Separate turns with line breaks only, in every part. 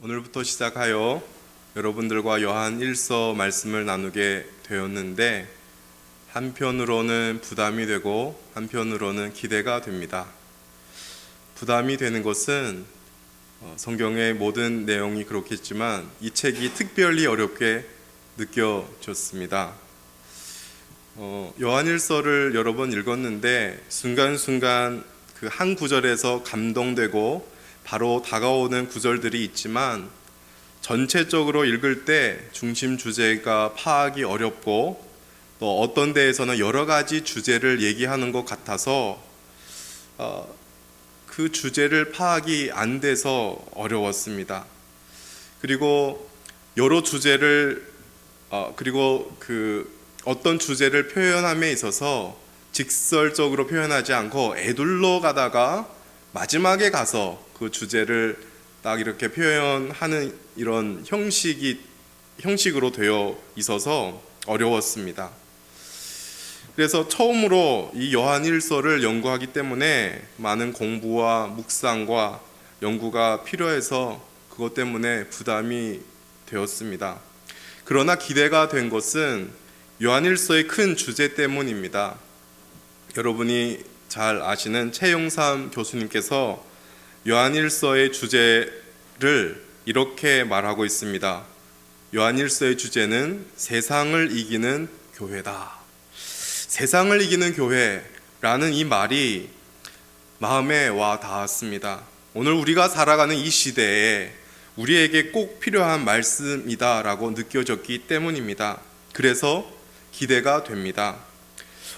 오늘부터 시작하여 여러분들과 요한 1서 말씀을 나누게 되었는데 한편으로는 부담이 되고 한편으로는 기대가 됩니다. 부담이 되는 것은 성경의 모든 내용이 그렇겠지만 이 책이 특별히 어렵게 느껴졌습니다. 요한 1서를 여러 번 읽었는데 순간순간 그 한 구절에서 감동되고 바로 다가오는 구절들이 있지만 전체적으로 읽을 때 중심 주제가 파악이 어렵고 또 어떤 데에서는 여러 가지 주제를 얘기하는 것 같아서 그 주제를 파악이 안 돼서 어려웠습니다. 그리고 여러 주제를 그리고 어떤 주제를 표현함에 있어서 직설적으로 표현하지 않고 에둘러 가다가 마지막에 가서 그 주제를 딱 이렇게 표현하는 이런 형식으로 되어 있어서 어려웠습니다. 그래서 처음으로 이 요한 1서를 연구하기 때문에 많은 공부와 묵상과 연구가 필요해서 그것 때문에 부담이 되었습니다. 그러나 기대가 된 것은 요한 1서의 큰 주제 때문입니다. 여러분이 잘 아시는 최용삼 교수님께서 요한 1서의 주제를 이렇게 말하고 있습니다. 요한 1서의 주제는 세상을 이기는 교회다. 세상을 이기는 교회라는 이 말이 마음에 와 닿았습니다. 오늘 우리가 살아가는 이 시대에 우리에게 꼭 필요한 말씀이다라고 느껴졌기 때문입니다. 그래서 기대가 됩니다.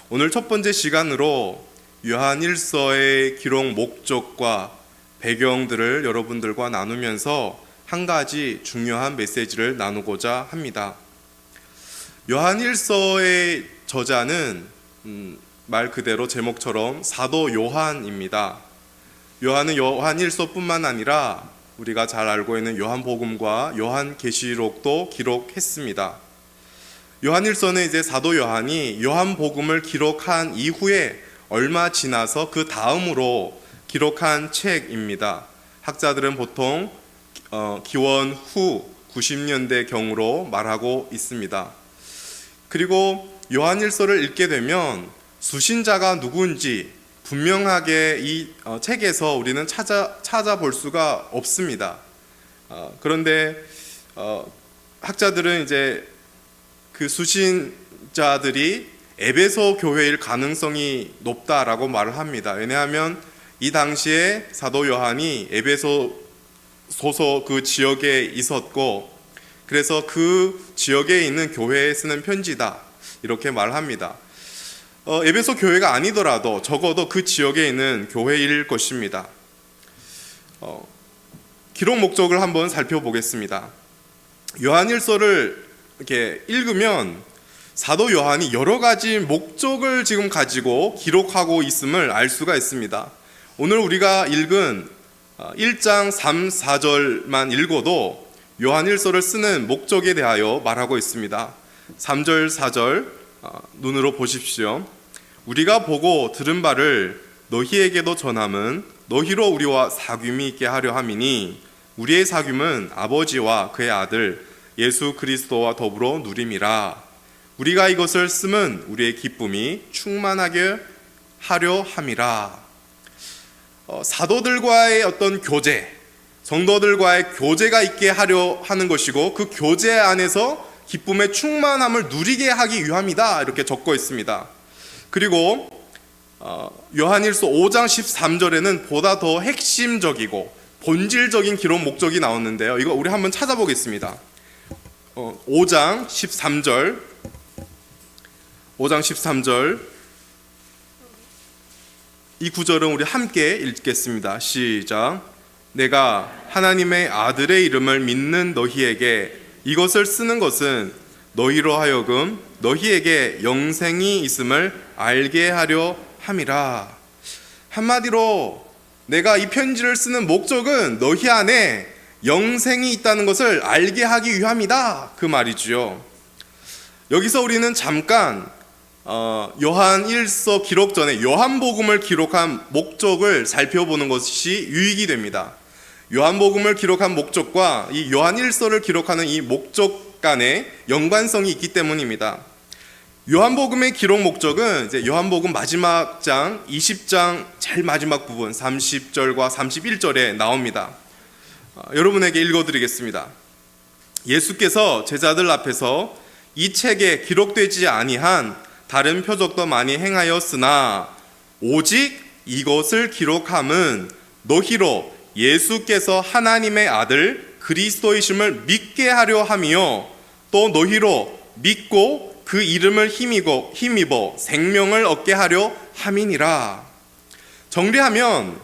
오늘 첫 번째 시간으로 요한 1서의 기록 목적과 배경들을 여러분들과 나누면서 한 가지 중요한 메시지를 나누고자 합니다. 요한 1서의 저자는 말 그대로 제목처럼 사도 요한입니다. 요한은 요한 1서뿐만 아니라 우리가 잘 알고 있는 요한복음과 요한계시록도 기록했습니다. 요한 1서는 이제 사도 요한이 요한복음을 기록한 이후에 얼마 지나서 그 다음으로 기록한 책입니다. 학자들은 보통 기원 후 90년대경으로 말하고 있습니다. 그리고 요한 1서를 읽게 되면 수신자가 누구인지 분명하게 이 책에서 우리는 찾아볼 수가 없습니다. 그런데 학자들은 이제 그 수신자들이 에베소 교회일 가능성이 높다라고 말을 합니다. 왜냐하면 이 당시에 사도 요한이 에베소 소서 그 지역에 있었고 그래서 그 지역에 있는 교회에 쓰는 편지다 이렇게 말합니다. 에베소 교회가 아니더라도 적어도 그 지역에 있는 교회일 것입니다. 기록 목적을 한번 살펴보겠습니다. 요한 1서를 이렇게 읽으면 사도 요한이 여러 가지 목적을 지금 가지고 기록하고 있음을 알 수가 있습니다. 오늘 우리가 읽은 1장 3, 4절만 읽어도 요한 1서를 쓰는 목적에 대하여 말하고 있습니다. 3절, 4절 눈으로 보십시오. 우리가 보고 들은 바를 너희에게도 전함은 너희로 우리와 사귐이 있게 하려 함이니 우리의 사귐은 아버지와 그의 아들 예수 그리스도와 더불어 누림이라. 우리가 이것을 쓰면 우리의 기쁨이 충만하게 하려 함이라. 사도들과의 어떤 교제, 성도들과의 교제가 있게 하려 하는 것이고 그 교제 안에서 기쁨의 충만함을 누리게 하기 위함이다 이렇게 적고 있습니다. 그리고 요한 1서 5장 13절에는 보다 더 핵심적이고 본질적인 기록 목적이 나오는데요. 이거 우리 한번 찾아보겠습니다. 5장 13절 이 구절은 우리 함께 읽겠습니다. 시작. 내가 하나님의 아들의 이름을 믿는 너희에게 이것을 쓰는 것은 너희로 하여금 너희에게 영생이 있음을 알게 하려 함이라. 한마디로 내가 이 편지를 쓰는 목적은 너희 안에 영생이 있다는 것을 알게 하기 위함이다 그 말이지요. 여기서 우리는 잠깐 요한 1서 기록 전에 요한복음을 기록한 목적을 살펴보는 것이 유익이 됩니다. 요한복음을 기록한 목적과 이 요한일서를 기록하는 이 목적 간의 연관성이 있기 때문입니다. 요한복음의 기록 목적은 이제 요한복음 마지막 장 20장 제일 마지막 부분 30절과 31절에 나옵니다. 여러분에게 읽어드리겠습니다. 예수께서 제자들 앞에서 이 책에 기록되지 아니한 다른 표적도 많이 행하였으나 오직 이것을 기록함은 너희로 예수께서 하나님의 아들 그리스도이심을 믿게 하려 함이요 또 너희로 믿고 그 이름을 힘입어 생명을 얻게 하려 함이니라. 정리하면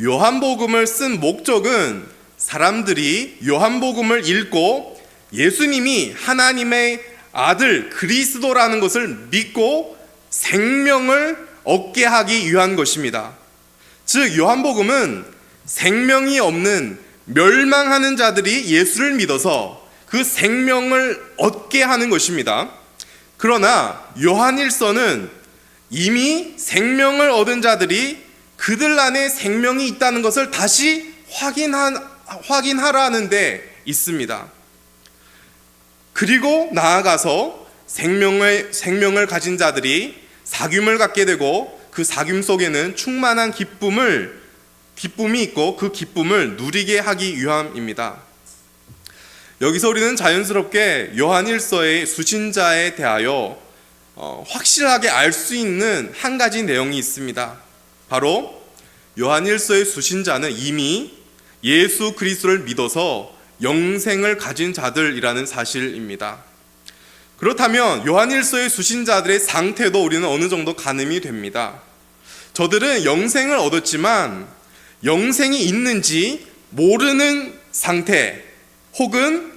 요한복음을 쓴 목적은 사람들이 요한복음을 읽고 예수님이 하나님의 아들 그리스도라는 것을 믿고 생명을 얻게 하기 위한 것입니다. 즉 요한복음은 생명이 없는 멸망하는 자들이 예수를 믿어서 그 생명을 얻게 하는 것입니다. 그러나 요한일서는 이미 생명을 얻은 자들이 그들 안에 생명이 있다는 것을 다시 확인하라는 데 있습니다. 그리고 나아가서 생명을 가진 자들이 사귐을 갖게 되고 그 사귐 속에는 충만한 기쁨이 있고 그 기쁨을 누리게 하기 위함입니다. 여기서 우리는 자연스럽게 요한일서의 수신자에 대하여 확실하게 알 수 있는 한 가지 내용이 있습니다. 바로 요한일서의 수신자는 이미 예수 그리스도를 믿어서 영생을 가진 자들이라는 사실입니다. 그렇다면 요한일서의 수신자들의 상태도 우리는 어느 정도 가늠이 됩니다. 저들은 영생을 얻었지만 영생이 있는지 모르는 상태, 혹은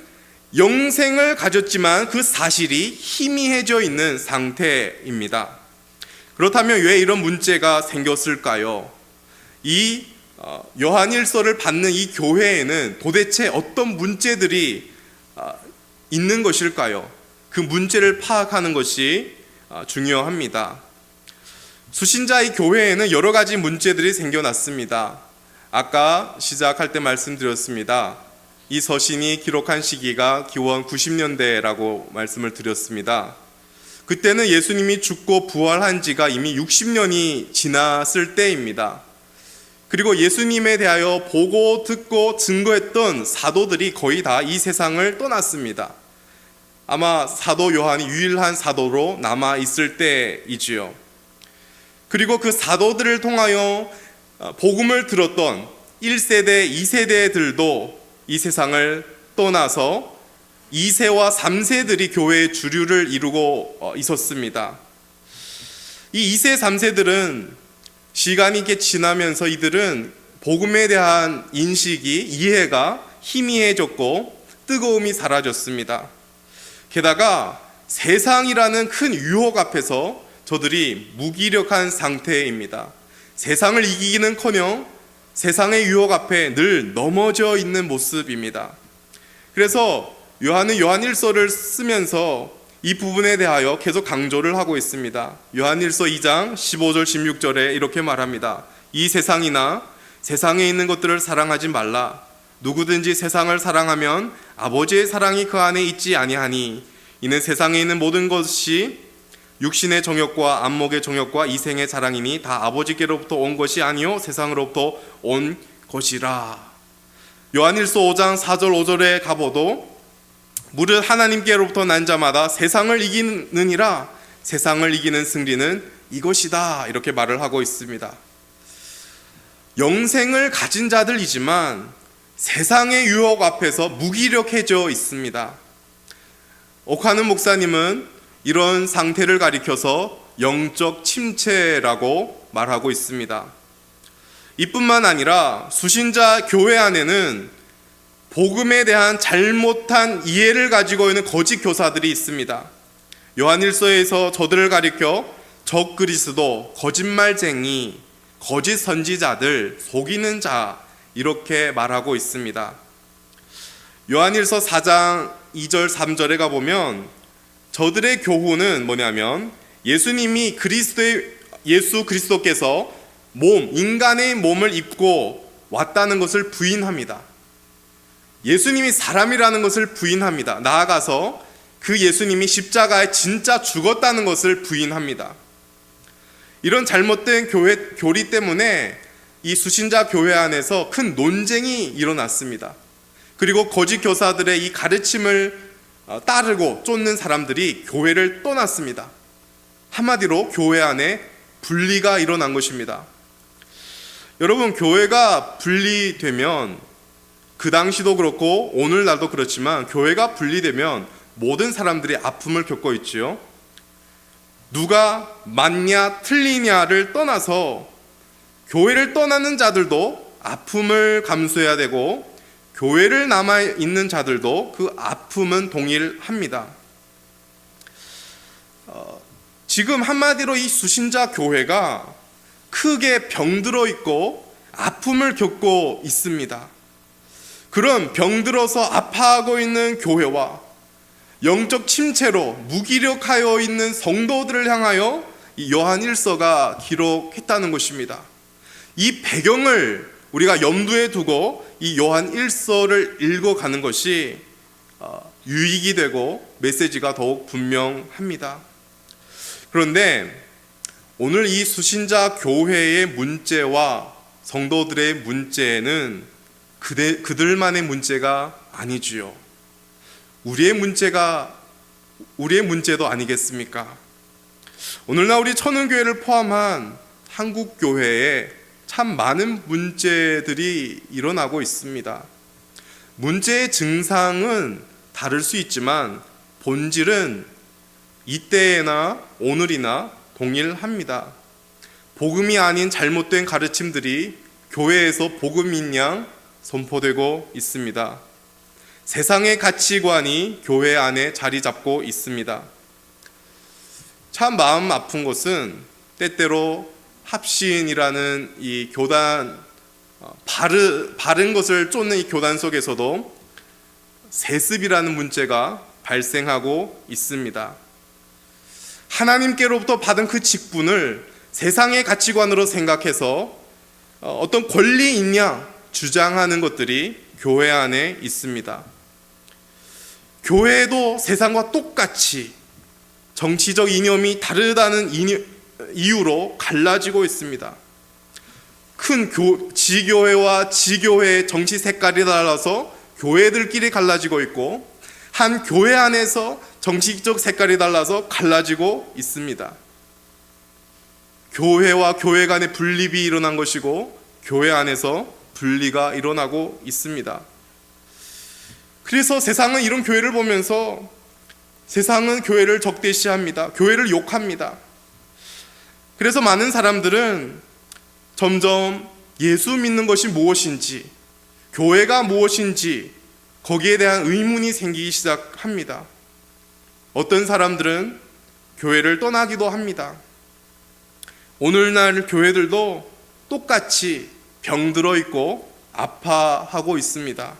영생을 가졌지만 그 사실이 희미해져 있는 상태입니다. 그렇다면 왜 이런 문제가 생겼을까요? 이 요한일서를 받는 이 교회에는 도대체 어떤 문제들이 있는 것일까요? 그 문제를 파악하는 것이 중요합니다. 수신자의 교회에는 여러 가지 문제들이 생겨났습니다. 아까 시작할 때 말씀드렸습니다. 이 서신이 기록한 시기가 기원 90년대라고 말씀을 드렸습니다. 그때는 예수님이 죽고 부활한 지가 이미 60년이 지났을 때입니다. 그리고 예수님에 대하여 보고 듣고 증거했던 사도들이 거의 다 이 세상을 떠났습니다. 아마 사도 요한이 유일한 사도로 남아 있을 때이지요. 그리고 그 사도들을 통하여 복음을 들었던 1세대, 2세대들도 이 세상을 떠나서 2세와 3세들이 교회의 주류를 이루고 있었습니다. 이 2세, 3세들은 시간이 이렇게 지나면서 이들은 복음에 대한 인식이, 이해가 희미해졌고 뜨거움이 사라졌습니다. 게다가 세상이라는 큰 유혹 앞에서 저들이 무기력한 상태입니다. 세상을 이기기는커녕 세상의 유혹 앞에 늘 넘어져 있는 모습입니다. 그래서 요한은 요한일서를 쓰면서 이 부분에 대하여 계속 강조를 하고 있습니다. 요한일서 2장 15절 16절에 이렇게 말합니다. 이 세상이나 세상에 있는 것들을 사랑하지 말라. 누구든지 세상을 사랑하면 아버지의 사랑이 그 안에 있지 아니하니 이는 세상에 있는 모든 것이 육신의 정욕과 안목의 정욕과 이생의 자랑이니 다 아버지께로부터 온 것이 아니요 세상으로부터 온 것이라. 요한일서 5장 4절 5절에 가보도 무릇 하나님께로부터 난 자마다 세상을 이기느니라. 세상을 이기는 승리는 이것이다. 이렇게 말을 하고 있습니다. 영생을 가진 자들이지만 세상의 유혹 앞에서 무기력해져 있습니다. 옥하는 목사님은 이런 상태를 가리켜서 영적 침체라고 말하고 있습니다. 이뿐만 아니라 수신자 교회 안에는 복음에 대한 잘못한 이해를 가지고 있는 거짓 교사들이 있습니다. 요한일서에서 저들을 가리켜 적그리스도, 거짓말쟁이, 거짓 선지자들, 속이는 자 이렇게 말하고 있습니다. 요한일서 4장 2절 3절에 가보면 저들의 교훈은 뭐냐면 예수 그리스도께서 인간의 몸을 입고 왔다는 것을 부인합니다. 예수님이 사람이라는 것을 부인합니다. 나아가서 그 예수님이 십자가에 진짜 죽었다는 것을 부인합니다. 이런 잘못된 교리 때문에 이 수신자 교회 안에서 큰 논쟁이 일어났습니다. 그리고 거짓 교사들의 이 가르침을 따르고 쫓는 사람들이 교회를 떠났습니다. 한마디로 교회 안에 분리가 일어난 것입니다. 여러분, 교회가 분리되면, 그 당시도 그렇고 오늘날도 그렇지만 교회가 분리되면 모든 사람들이 아픔을 겪고 있지요. 누가 맞냐 틀리냐를 떠나서 교회를 떠나는 자들도 아픔을 감수해야 되고, 교회를 남아있는 자들도 그 아픔은 동일합니다. 지금 한마디로 이 수신자 교회가 크게 병들어 있고 아픔을 겪고 있습니다. 그런 병들어서 아파하고 있는 교회와 영적 침체로 무기력하여 있는 성도들을 향하여 이 요한 1서가 기록했다는 것입니다. 이 배경을 우리가 염두에 두고 이 요한 1서를 읽어가는 것이 유익이 되고 메시지가 더욱 분명합니다. 그런데 오늘 이 수신자 교회의 문제와 성도들의 문제는 그들만의 문제가 아니지요. 우리의 문제도 아니겠습니까? 오늘날 우리 천은교회를 포함한 한국교회에 참 많은 문제들이 일어나고 있습니다. 문제의 증상은 다를 수 있지만 본질은 이때나 오늘이나 동일합니다. 복음이 아닌 잘못된 가르침들이 교회에서 복음인 양 선포되고 있습니다. 세상의 가치관이 교회 안에 자리 잡고 있습니다. 참 마음 아픈 것은 때때로 합신이라는 이 교단, 바른 것을 쫓는 이 교단 속에서도 세습이라는 문제가 발생하고 있습니다. 하나님께로부터 받은 그 직분을 세상의 가치관으로 생각해서 어떤 권리 있냐 주장하는 것들이 교회 안에 있습니다. 교회도 세상과 똑같이 정치적 이념이 다르다는 이유로 갈라지고 있습니다. 큰 지교회와 지교회의 정치 색깔이 달라서 교회들끼리 갈라지고 있고, 한 교회 안에서 정치적 색깔이 달라서 갈라지고 있습니다. 교회와 교회 간의 분립이 일어난 것이고 교회 안에서 분리가 일어나고 있습니다. 그래서 세상은 이런 교회를 보면서 세상은 교회를 적대시합니다. 교회를 욕합니다. 그래서 많은 사람들은 점점 예수 믿는 것이 무엇인지, 교회가 무엇인지 거기에 대한 의문이 생기기 시작합니다. 어떤 사람들은 교회를 떠나기도 합니다. 오늘날 교회들도 똑같이 병들어 있고 아파하고 있습니다.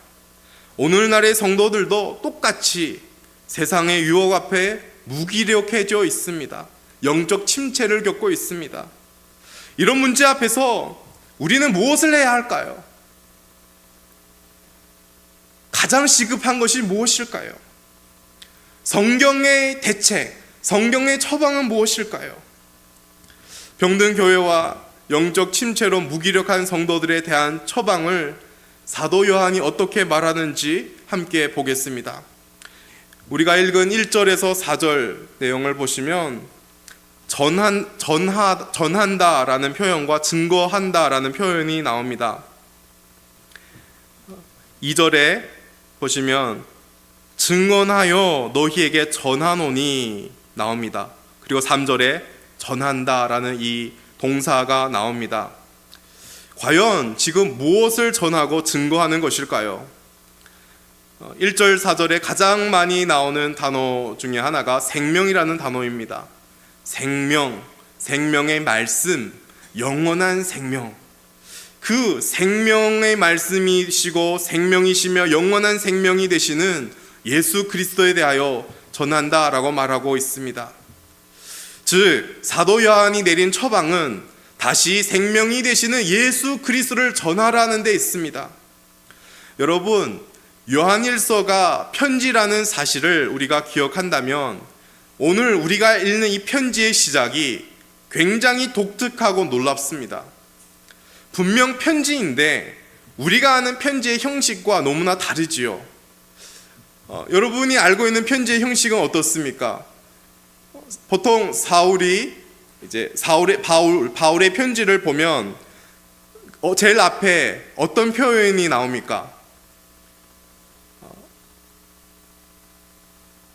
오늘날의 성도들도 똑같이 세상의 유혹 앞에 무기력해져 있습니다. 영적 침체를 겪고 있습니다. 이런 문제 앞에서 우리는 무엇을 해야 할까요? 가장 시급한 것이 무엇일까요? 성경의 대책, 성경의 처방은 무엇일까요? 병든 교회와 영적 침체로 무기력한 성도들에 대한 처방을 사도 요한이 어떻게 말하는지 함께 보겠습니다. 우리가 읽은 1절에서 4절 내용을 보시면 전한다라는 표현과 증거한다라는 표현이 나옵니다. 2절에 보시면 증언하여 너희에게 전하노니 나옵니다. 그리고 3절에 전한다라는 이 동사가 나옵니다. 과연 지금 무엇을 전하고 증거하는 것일까요? 1절 4절에 가장 많이 나오는 단어 중에 하나가 생명이라는 단어입니다. 생명, 생명의 말씀, 영원한 생명. 그 생명의 말씀이시고 생명이시며 영원한 생명이 되시는 예수 그리스도에 대하여 전한다라고 말하고 있습니다. 즉 사도 요한이 내린 처방은 다시 생명이 되시는 예수 그리스도를 전하라는 데 있습니다. 여러분, 요한일서가 편지라는 사실을 우리가 기억한다면 오늘 우리가 읽는 이 편지의 시작이 굉장히 독특하고 놀랍습니다. 분명 편지인데 우리가 아는 편지의 형식과 너무나 다르지요. 여러분이 알고 있는 편지의 형식은 어떻습니까? 보통 바울의 편지를 보면 제일 앞에 어떤 표현이 나옵니까?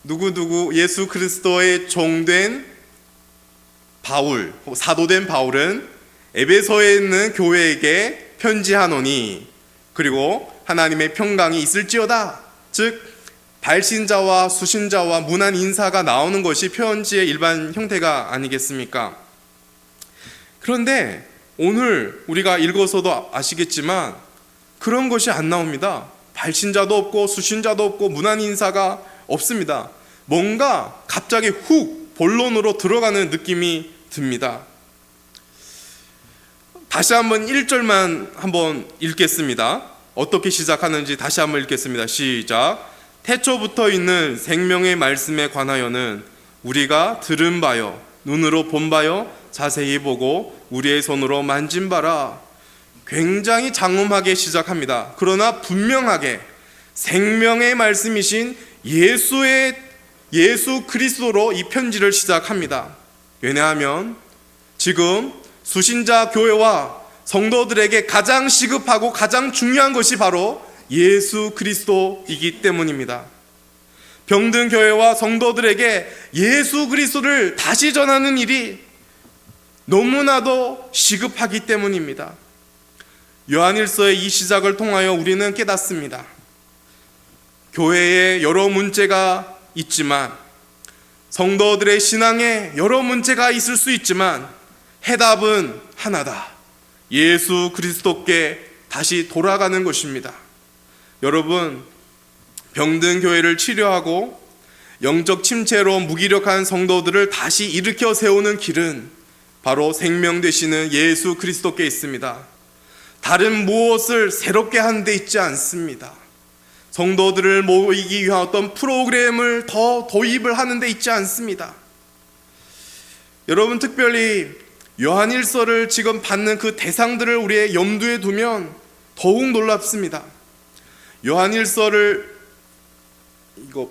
누구누구 예수 그리스도의 종된 바울, 사도된 바울은 에베소에 있는 교회에게 편지하노니 그리고 하나님의 평강이 있을지어다. 즉 발신자와 수신자와 문안 인사가 나오는 것이 편지의 일반 형태가 아니겠습니까? 그런데 오늘 우리가 읽어서도 아시겠지만 그런 것이 안 나옵니다. 발신자도 없고 수신자도 없고 문안 인사가 없습니다. 뭔가 갑자기 훅 본론으로 들어가는 느낌이 듭니다. 다시 한번 1절만 한번 읽겠습니다. 어떻게 시작하는지 다시 한번 읽겠습니다. 시작. 태초부터 있는 생명의 말씀에 관하여는 우리가 들은 바요 눈으로 본 바요 자세히 보고 우리의 손으로 만진 바라. 굉장히 장엄하게 시작합니다. 그러나 분명하게 생명의 말씀이신 예수 그리스도로 이 편지를 시작합니다. 왜냐하면 지금 수신자 교회와 성도들에게 가장 시급하고 가장 중요한 것이 바로 예수 그리스도이기 때문입니다. 병든 교회와 성도들에게 예수 그리스도를 다시 전하는 일이 너무나도 시급하기 때문입니다. 요한일서의 이 시작을 통하여 우리는 깨닫습니다. 교회에 여러 문제가 있지만, 성도들의 신앙에 여러 문제가 있을 수 있지만 해답은 하나다. 예수 그리스도께 다시 돌아가는 것입니다. 여러분, 병든 교회를 치료하고 영적 침체로 무기력한 성도들을 다시 일으켜 세우는 길은 바로 생명 되시는 예수 그리스도께 있습니다. 다른 무엇을 새롭게 하는 데 있지 않습니다. 성도들을 모이기 위한 어떤 프로그램을 더 도입을 하는 데 있지 않습니다. 여러분, 특별히 요한일서를 지금 받는 그 대상들을 우리의 염두에 두면 더욱 놀랍습니다. 요한일서를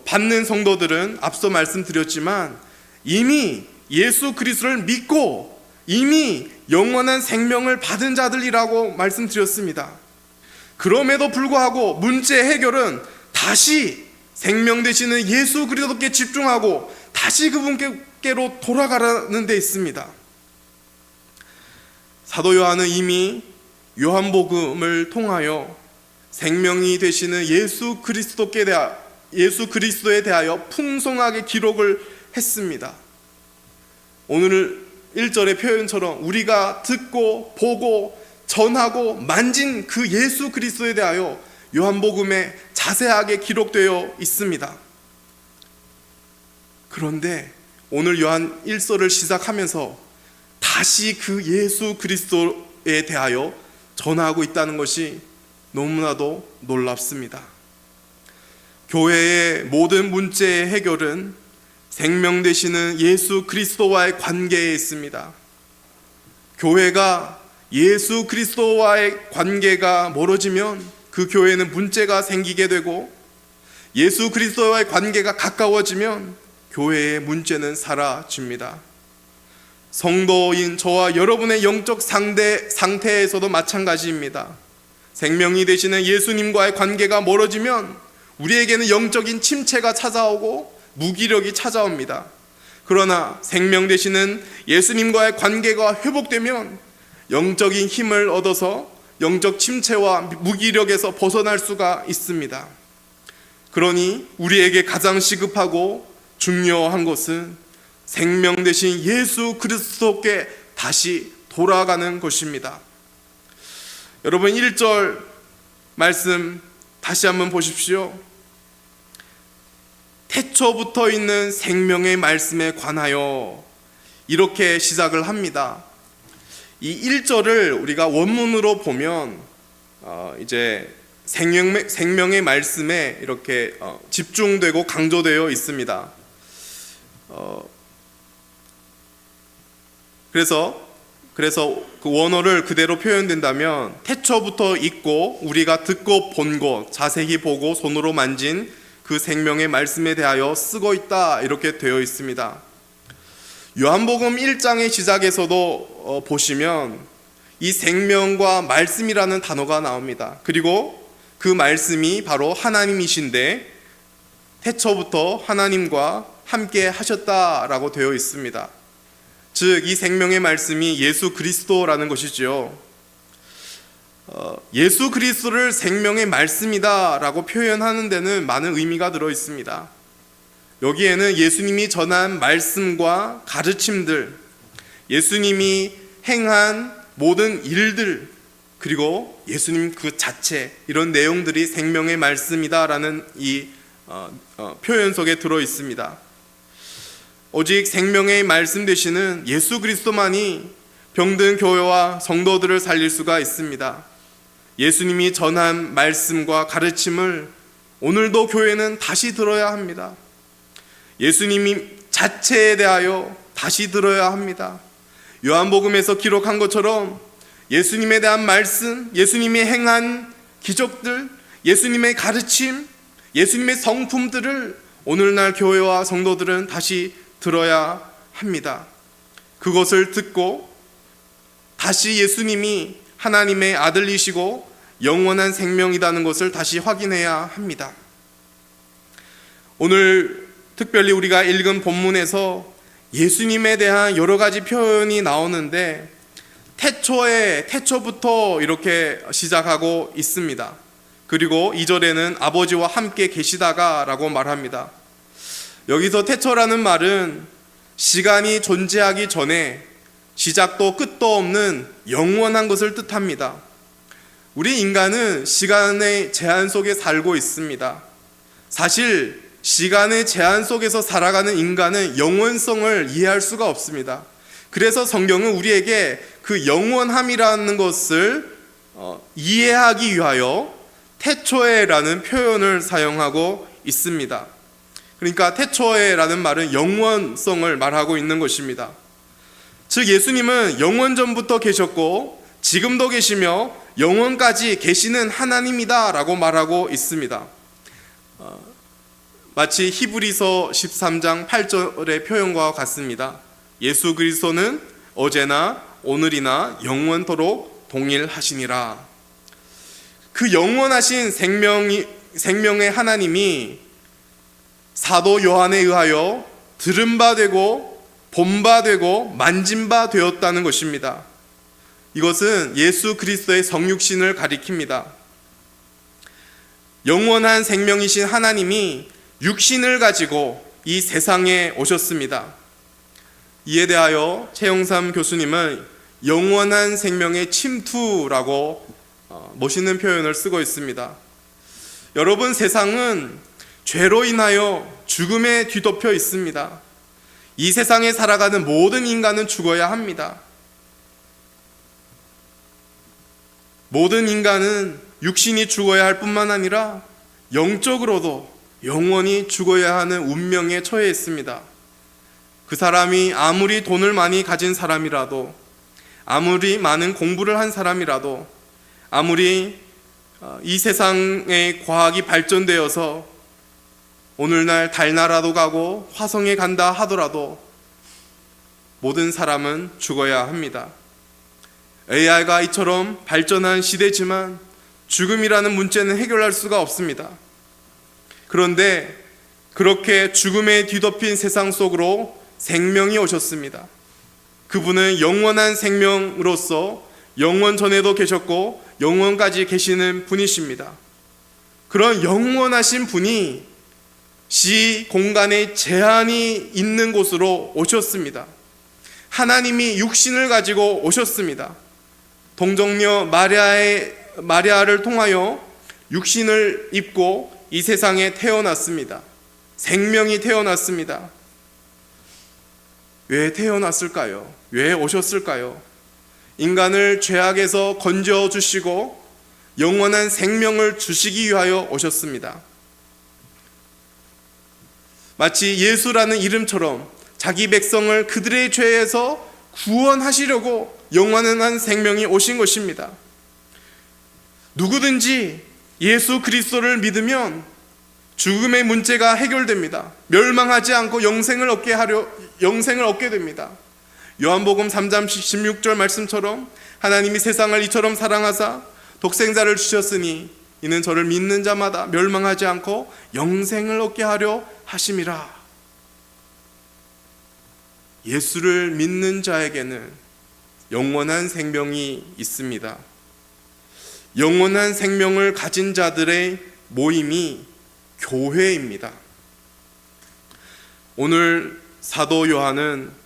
받는 성도들은 앞서 말씀드렸지만 이미 예수 그리스도를 믿고 이미 영원한 생명을 받은 자들이라고 말씀드렸습니다. 그럼에도 불구하고 문제 해결은 다시 생명 되시는 예수 그리스도께 집중하고 다시 그분께로 돌아가라는 데 있습니다. 사도 요한은 이미 요한복음을 통하여 생명이 되시는 예수 그리스도에 대하여 풍성하게 기록을 했습니다. 오늘 1절의 표현처럼 우리가 듣고 보고 전하고 만진 그 예수 그리스도에 대하여 요한복음에 자세하게 기록되어 있습니다. 그런데 오늘 요한 1서를 시작하면서 다시 그 예수 그리스도에 대하여 전하고 있다는 것이 너무나도 놀랍습니다. 교회의 모든 문제의 해결은 생명 되시는 예수 그리스도와의 관계에 있습니다. 교회가 예수 그리스도와의 관계가 멀어지면 그 교회는 문제가 생기게 되고, 예수 그리스도와의 관계가 가까워지면 교회의 문제는 사라집니다. 성도인 저와 여러분의 영적 상태에서도 마찬가지입니다. 생명이 되시는 예수님과의 관계가 멀어지면 우리에게는 영적인 침체가 찾아오고 무기력이 찾아옵니다. 그러나 생명 되시는 예수님과의 관계가 회복되면 영적인 힘을 얻어서 영적 침체와 무기력에서 벗어날 수가 있습니다. 그러니 우리에게 가장 시급하고 중요한 것은 생명 되신 예수 그리스도께 다시 돌아가는 것입니다. 여러분, 1절 말씀 다시 한번 보십시오. 태초부터 있는 생명의 말씀에 관하여, 이렇게 시작을 합니다. 이 1절을 우리가 원문으로 보면 이제 생명의 말씀에 이렇게 집중되고 강조되어 있습니다. 그래서 그 원어를 그대로 표현된다면 태초부터 있고 우리가 듣고 본 것, 자세히 보고 손으로 만진 그 생명의 말씀에 대하여 쓰고 있다, 이렇게 되어 있습니다. 요한복음 1장의 시작에서도 보시면 이 생명과 말씀이라는 단어가 나옵니다. 그리고 그 말씀이 바로 하나님이신데 태초부터 하나님과 함께 하셨다라고 되어 있습니다. 즉 이 생명의 말씀이 예수 그리스도라는 것이지요. 예수 그리스도를 생명의 말씀이다라고 표현하는 데는 많은 의미가 들어 있습니다. 여기에는 예수님이 전한 말씀과 가르침들, 예수님이 행한 모든 일들, 그리고 예수님 그 자체, 이런 내용들이 생명의 말씀이다라는 이 표현 속에 들어 있습니다. 오직 생명의 말씀 되시는 예수 그리스도만이 병든 교회와 성도들을 살릴 수가 있습니다. 예수님이 전한 말씀과 가르침을 오늘도 교회는 다시 들어야 합니다. 예수님이 자체에 대하여 다시 들어야 합니다. 요한복음에서 기록한 것처럼 예수님에 대한 말씀, 예수님이 행한 기적들, 예수님의 가르침, 예수님의 성품들을 오늘날 교회와 성도들은 다시 들어야 합니다. 그것을 듣고 다시 예수님이 하나님의 아들이시고 영원한 생명이라는 것을 다시 확인해야 합니다. 오늘 특별히 우리가 읽은 본문에서 예수님에 대한 여러 가지 표현이 나오는데 태초부터 이렇게 시작하고 있습니다. 그리고 2절에는 아버지와 함께 계시다가 라고 말합니다. 여기서 태초라는 말은 시간이 존재하기 전에 시작도 끝도 없는 영원한 것을 뜻합니다. 우리 인간은 시간의 제한 속에 살고 있습니다. 사실 시간의 제한 속에서 살아가는 인간은 영원성을 이해할 수가 없습니다. 그래서 성경은 우리에게 그 영원함이라는 것을 이해하기 위하여 태초에라는 표현을 사용하고 있습니다. 그러니까 태초에라는 말은 영원성을 말하고 있는 것입니다. 즉 예수님은 영원 전부터 계셨고 지금도 계시며 영원까지 계시는 하나님이다 라고 말하고 있습니다. 마치 히브리서 13장 8절의 표현과 같습니다. 예수 그리스도는 어제나 오늘이나 영원토록 동일하시니라. 그 영원하신 생명의 하나님이 사도 요한에 의하여 들은 바 되고 본 바 되고 만진 바 되었다는 것입니다. 이것은 예수 그리스도의 성육신을 가리킵니다. 영원한 생명이신 하나님이 육신을 가지고 이 세상에 오셨습니다. 이에 대하여 최영삼 교수님은 영원한 생명의 침투라고 멋있는 표현을 쓰고 있습니다. 여러분, 세상은 죄로 인하여 죽음에 뒤덮여 있습니다. 이 세상에 살아가는 모든 인간은 죽어야 합니다. 모든 인간은 육신이 죽어야 할 뿐만 아니라 영적으로도 영원히 죽어야 하는 운명에 처해 있습니다. 그 사람이 아무리 돈을 많이 가진 사람이라도, 아무리 많은 공부를 한 사람이라도, 아무리 이 세상의 과학이 발전되어서 오늘날 달나라도 가고 화성에 간다 하더라도 모든 사람은 죽어야 합니다. AI가 이처럼 발전한 시대지만 죽음이라는 문제는 해결할 수가 없습니다. 그런데 그렇게 죽음에 뒤덮인 세상 속으로 생명이 오셨습니다. 그분은 영원한 생명으로서 영원 전에도 계셨고 영원까지 계시는 분이십니다. 그런 영원하신 분이 시 공간의 제한이 있는 곳으로 오셨습니다. 하나님이 육신을 가지고 오셨습니다. 동정녀 마리아를 통하여 육신을 입고 이 세상에 태어났습니다. 생명이 태어났습니다. 왜 태어났을까요? 왜 오셨을까요? 인간을 죄악에서 건져 주시고 영원한 생명을 주시기 위하여 오셨습니다. 마치 예수라는 이름처럼 자기 백성을 그들의 죄에서 구원하시려고 영원한 생명이 오신 것입니다. 누구든지 예수 그리스도를 믿으면 죽음의 문제가 해결됩니다. 멸망하지 않고 영생을 얻게 됩니다. 요한복음 3장 16절 말씀처럼 하나님이 세상을 이처럼 사랑하사 독생자를 주셨으니 이는 저를 믿는 자마다 멸망하지 않고 영생을 얻게 하려 하심이라. 예수를 믿는 자에게는 영원한 생명이 있습니다. 영원한 생명을 가진 자들의 모임이 교회입니다. 오늘 사도 요한은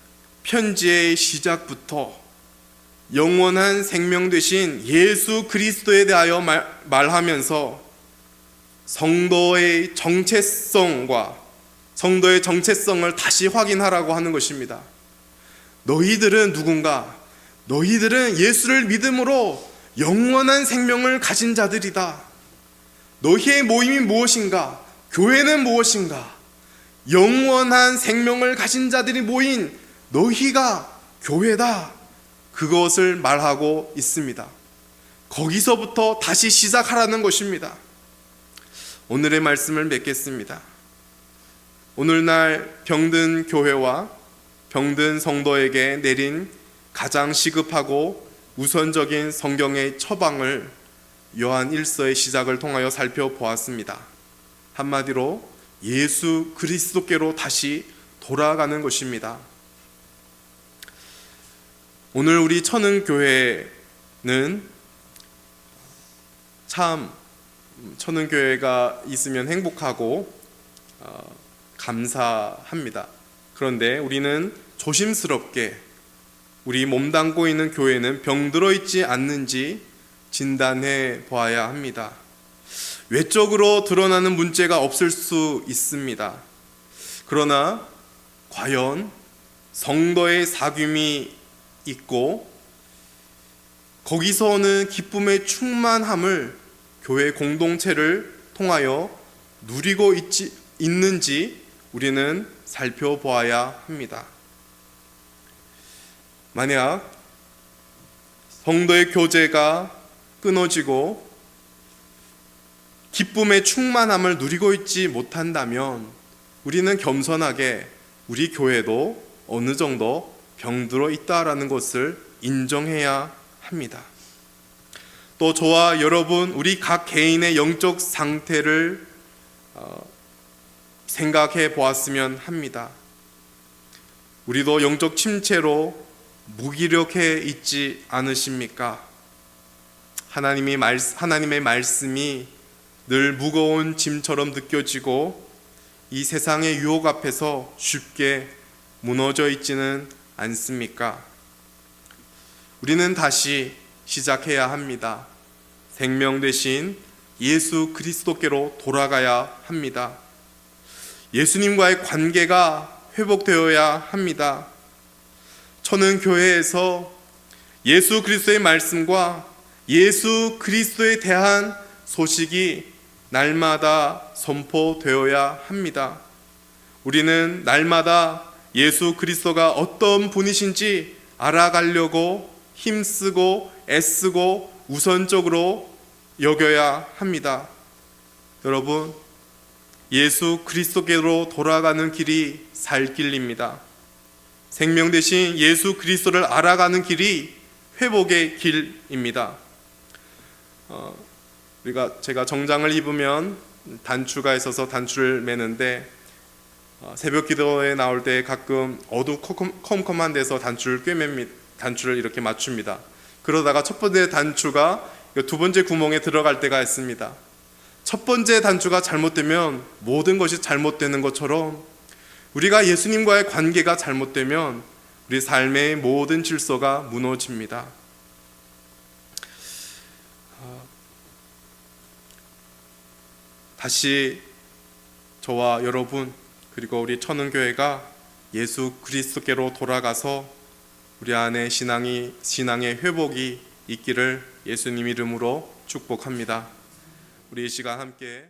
편지의 시작부터 영원한 생명 되신 예수 그리스도에 대하여 말하면서 성도의 정체성을 다시 확인하라고 하는 것입니다. 너희들은 누군가? 너희들은 예수를 믿음으로 영원한 생명을 가진 자들이다. 너희의 모임이 무엇인가? 교회는 무엇인가? 영원한 생명을 가진 자들이 모인 너희가 교회다. 그것을 말하고 있습니다. 거기서부터 다시 시작하라는 것입니다. 오늘의 말씀을 맺겠습니다. 오늘날 병든 교회와 병든 성도에게 내린 가장 시급하고 우선적인 성경의 처방을 요한 1서의 시작을 통하여 살펴보았습니다. 한마디로 예수 그리스도께로 다시 돌아가는 것입니다. 오늘 우리 천은교회는 참 천은교회가 있으면 행복하고 감사합니다. 그런데 우리는 조심스럽게 우리 몸담고 있는 교회는 병들어 있지 않는지 진단해 보아야 합니다. 외적으로 드러나는 문제가 없을 수 있습니다. 그러나 과연 성도의 사귐이 있고 거기서 오는 기쁨의 충만함을 교회 공동체를 통하여 누리고 있는지 우리는 살펴보아야 합니다. 만약 성도의 교제가 끊어지고 기쁨의 충만함을 누리고 있지 못한다면 우리는 겸손하게 우리 교회도 어느 정도 병들어 있다라는 것을 인정해야 합니다. 또 저와 여러분 우리 각 개인의 영적 상태를 생각해 보았으면 합니다. 우리도 영적 침체로 무기력해 있지 않으십니까? 하나님의 말씀이 늘 무거운 짐처럼 느껴지고 이 세상의 유혹 앞에서 쉽게 무너져 있지는 않습니까? 우리는 다시 시작해야 합니다. 생명 되신 예수 그리스도께로 돌아가야 합니다. 예수님과의 관계가 회복되어야 합니다. 천은교회에서 예수 그리스도의 말씀과 예수 그리스도에 대한 소식이 날마다 선포되어야 합니다. 우리는 날마다 예수 그리스도가 어떤 분이신지 알아가려고 힘쓰고 애쓰고 우선적으로 여겨야 합니다. 여러분, 예수 그리스도께로 돌아가는 길이 살 길입니다. 생명 되신 예수 그리스도를 알아가는 길이 회복의 길입니다. 제가 정장을 입으면 단추가 있어서 단추를 매는데 새벽 기도에 나올 때 가끔 어두컴컴한 데서 단추를 꿰맵니다. 단추를 이렇게 맞춥니다. 그러다가 첫 번째 단추가 두 번째 구멍에 들어갈 때가 있습니다. 첫 번째 단추가 잘못되면 모든 것이 잘못되는 것처럼 우리가 예수님과의 관계가 잘못되면 우리 삶의 모든 질서가 무너집니다. 다시 저와 여러분 그리고 우리 천은교회가 예수 그리스도께로 돌아가서 우리 안에 신앙의 회복이 있기를 예수님 이름으로 축복합니다. 우리 이 시간 함께